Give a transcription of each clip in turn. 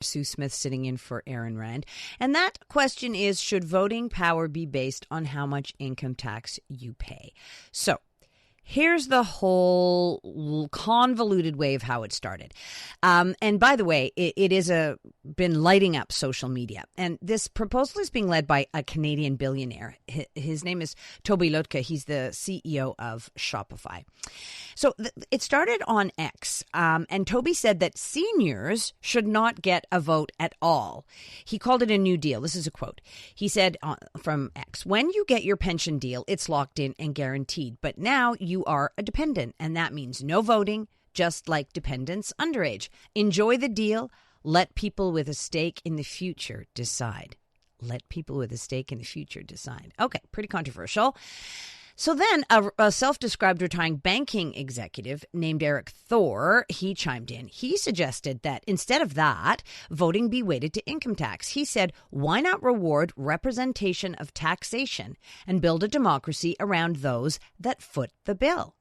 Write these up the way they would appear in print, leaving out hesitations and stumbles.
Sue Smith sitting in for Aaron Rand. And that question is, should voting power be based on how much income tax you pay? So here's the whole convoluted way of how it started. And by the way, it is been lighting up social media. And this proposal is being led by a Canadian billionaire. His name is Toby Lütke. He's the CEO of Shopify. So it started on X. And Toby said that seniors should not get a vote at all. He called it a new deal. This is a quote. He said from X, when you get your pension deal, it's locked in and guaranteed. But now you are a dependent, and that means no voting, just like dependents underage. Enjoy the deal. Let people with a stake in the future decide. Let people with a stake in the future decide. Okay, pretty controversial. So then a self-described retiring banking executive named Eric Thor, he chimed in. He suggested that instead of that, voting be weighted to income tax. He said, why not reward representation of taxation and build a democracy around those that foot the bill?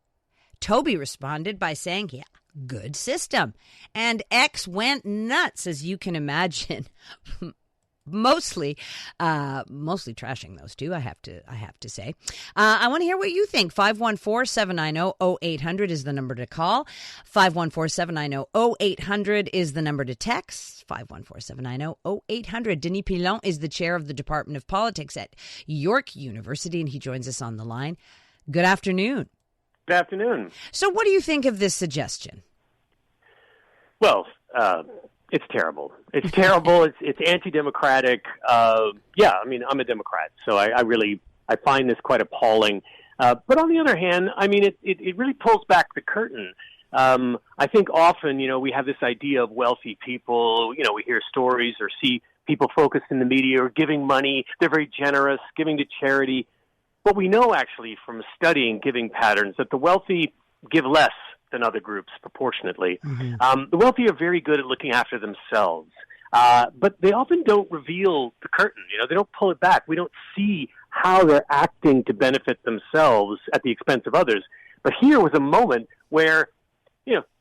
Toby responded by saying, yeah, good system. And X went nuts, as you can imagine. Mostly trashing those two, I have to say. I want to hear what you think. 514-790-0800 is the number to call. 514-790-0800 is the number to text. 514-790-0800. Denis Pilon is the chair of the Department of Politics at York University, and he joins us on the line. Good afternoon. Good afternoon. So what do you think of this suggestion? Well, it's terrible. It's terrible. It's anti-democratic. Yeah, I mean, I'm a Democrat, so I find this quite appalling. But on the other hand, I mean, it really pulls back the curtain. I think often, we have this idea of wealthy people. We hear stories or see people focused in the media or giving money. They're very generous, giving to charity. But we know actually from studying giving patterns that the wealthy give less than other groups proportionately. Mm-hmm. The wealthy are very good at looking after themselves, but they often don't reveal the curtain. They don't pull it back. We don't see how they're acting to benefit themselves at the expense of others. But here was a moment where,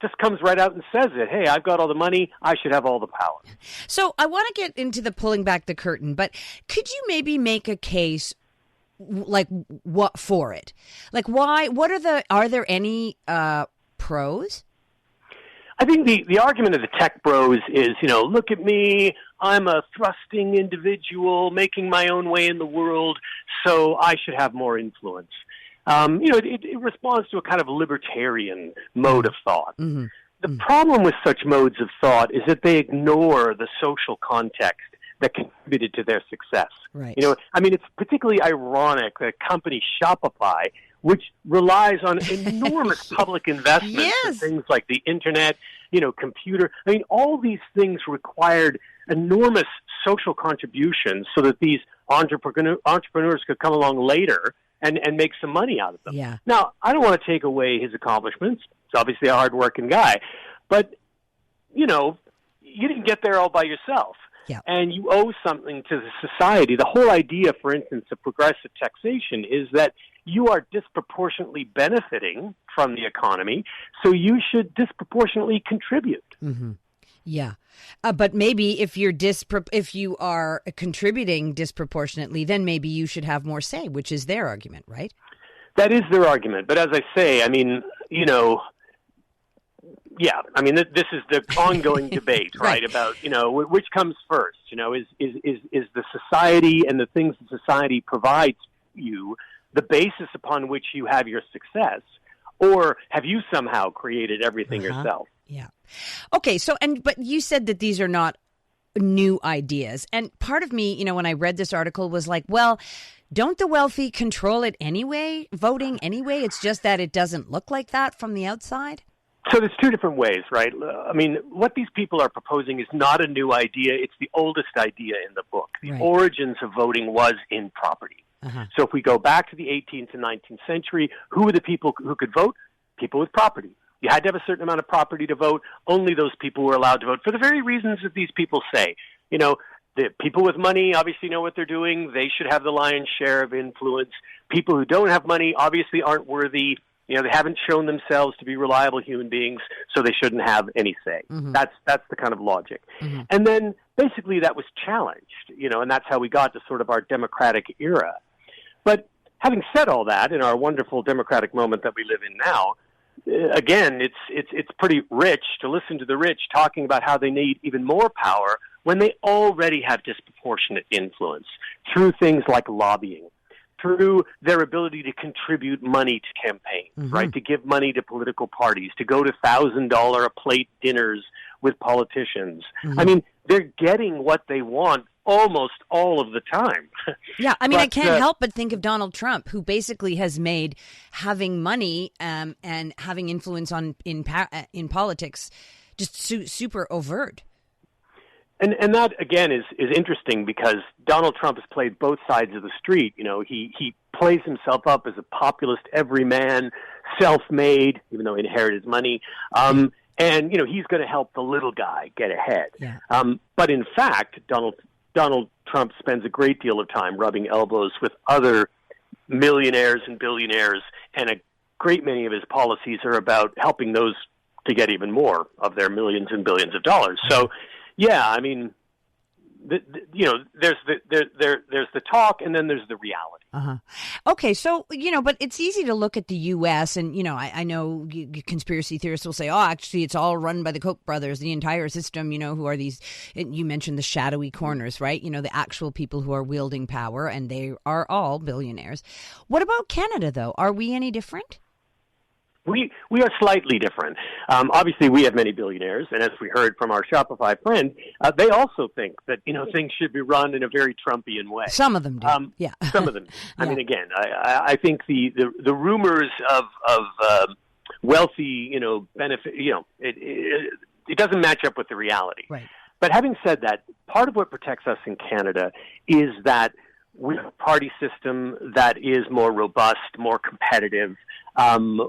just comes right out and says it. Hey, I've got all the money. I should have all the power. So I want to get into the pulling back the curtain, but could you maybe make a case what for it? Why? Are there any pros? I think the argument of the tech bros is, look at me, I'm a thrusting individual making my own way in the world, so I should have more influence. It responds to a kind of libertarian mode of thought. Mm-hmm. The problem with such modes of thought is that they ignore the social context that contributed to their success. Right. It's particularly ironic that company Shopify, which relies on enormous public investments in things like the internet, computer. All these things required enormous social contributions so that these entrepreneurs could come along later and make some money out of them. Yeah. Now, I don't want to take away his accomplishments. He's obviously a hardworking guy. But, you didn't get there all by yourself. Yeah. And you owe something to the society. The whole idea, for instance, of progressive taxation is that you are disproportionately benefiting from the economy, so you should disproportionately contribute. Mm-hmm. Yeah. But maybe if you are contributing disproportionately, then maybe you should have more say, which is their argument, right? That is their argument. But as I say, this is the ongoing debate, right? About, which comes first, is the society and the things that society provides you the basis upon which you have your success, or have you somehow created everything yourself? Yeah. Okay. But you said that these are not new ideas. And part of me, when I read this article was like, well, don't the wealthy control it anyway, voting anyway? It's just that it doesn't look like that from the outside. So there's two different ways, right? What these people are proposing is not a new idea. It's the oldest idea in the book. The origins of voting was in property. Uh-huh. So if we go back to the 18th and 19th century, who were the people who could vote? People with property. You had to have a certain amount of property to vote. Only those people were allowed to vote for the very reasons that these people say. The people with money obviously know what they're doing. They should have the lion's share of influence. People who don't have money obviously aren't worthy. They haven't shown themselves to be reliable human beings, so they shouldn't have any say. Mm-hmm. That's the kind of logic. Mm-hmm. And then basically that was challenged, and that's how we got to sort of our democratic era. But having said all that, in our wonderful democratic moment that we live in now, again, it's pretty rich to listen to the rich talking about how they need even more power when they already have disproportionate influence through things like lobbying, through their ability to contribute money to campaigns, mm-hmm. right? To give money to political parties, to go to $1,000 a plate dinners with politicians. Mm-hmm. I mean, they're getting what they want almost all of the time. Yeah, I mean, I can't help but think of Donald Trump, who basically has made having money and having influence in politics just super overt. And that, again, is interesting because Donald Trump has played both sides of the street. He plays himself up as a populist everyman, self-made, even though he inherited money. And, he's going to help the little guy get ahead. Yeah. But in fact, Donald Trump spends a great deal of time rubbing elbows with other millionaires and billionaires, and a great many of his policies are about helping those to get even more of their millions and billions of dollars. So, yeah, I mean, there's the talk, and then there's the reality. Uh-huh. Okay, so, but it's easy to look at the U.S. and, I know conspiracy theorists will say, oh, actually, it's all run by the Koch brothers, the entire system, who are these, you mentioned the shadowy corners, right? The actual people who are wielding power, and they are all billionaires. What about Canada, though? Are we any different? We are slightly different. Obviously, we have many billionaires, and as we heard from our Shopify friend, they also think that things should be run in a very Trumpian way. Some of them do. Yeah, some of them. Yeah. I mean, again, I think the rumors of wealthy, benefit, it doesn't match up with the reality. Right. But having said that, part of what protects us in Canada is that we have a party system that is more robust, more competitive.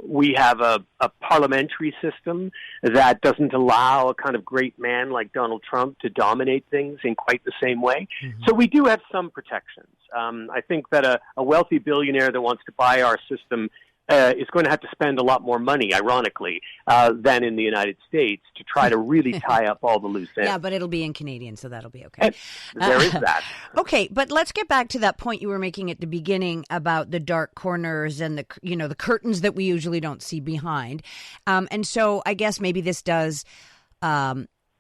We have a parliamentary system that doesn't allow a kind of great man like Donald Trump to dominate things in quite the same way. Mm-hmm. So we do have some protections. I think that a wealthy billionaire that wants to buy our system is going to have to spend a lot more money, ironically, than in the United States to try to really tie up all the loose ends. Yeah, but it'll be in Canadian, so that'll be okay. There is that. Okay, but let's get back to that point you were making at the beginning about the dark corners and the curtains that we usually don't see behind. And so I guess maybe this does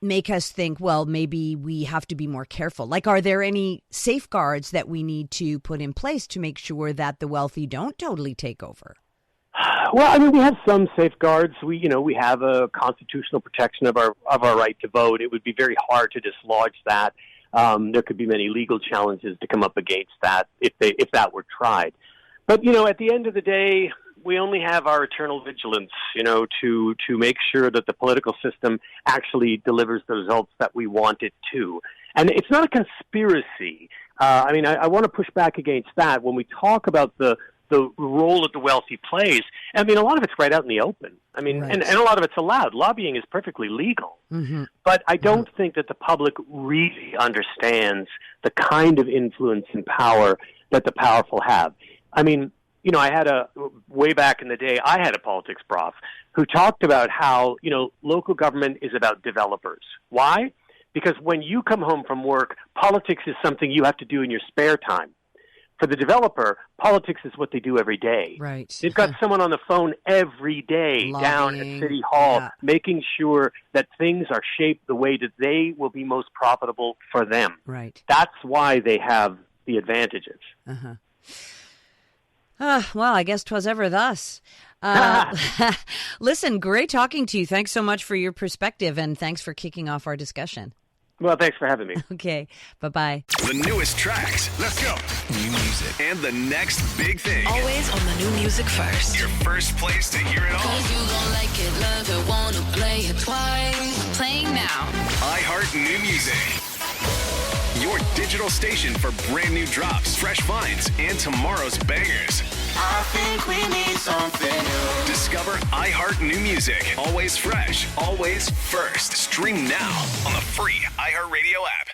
make us think, well, maybe we have to be more careful. Like, are there any safeguards that we need to put in place to make sure that the wealthy don't totally take over? Well, I mean, we have some safeguards. We have a constitutional protection of our right to vote. It would be very hard to dislodge that. There could be many legal challenges to come up against that if that were tried. But at the end of the day, we only have our eternal vigilance, to make sure that the political system actually delivers the results that we want it to. And it's not a conspiracy. I want to push back against that when we talk about the role that the wealthy plays. I mean, a lot of it's right out in the open. I mean, right. and a lot of it's allowed. Lobbying is perfectly legal. Mm-hmm. But I don't think that the public really understands the kind of influence and power that the powerful have. I mean, way back in the day, I had a politics prof who talked about how, local government is about developers. Why? Because when you come home from work, politics is something you have to do in your spare time. For the developer, politics is what they do every day. Right. They've got someone on the phone every day down at City Hall, making sure that things are shaped the way that they will be most profitable for them. Right. That's why they have the advantages. Uh-huh. Well, I guess 'twas ever thus. Listen, great talking to you. Thanks so much for your perspective, and thanks for kicking off our discussion. Well, thanks for having me. Okay, bye-bye. The newest tracks. Let's go. New music. And the next big thing. Always on the new music first. Your first place to hear it all. 'Cause you gon' like it, love it, wanna play it twice. Playing now. iHeart New Music. Your digital station for brand new drops, fresh finds, and tomorrow's bangers. I think we need something new. Discover iHeart New Music. Always fresh, always first. Stream now on the free iHeartRadio app.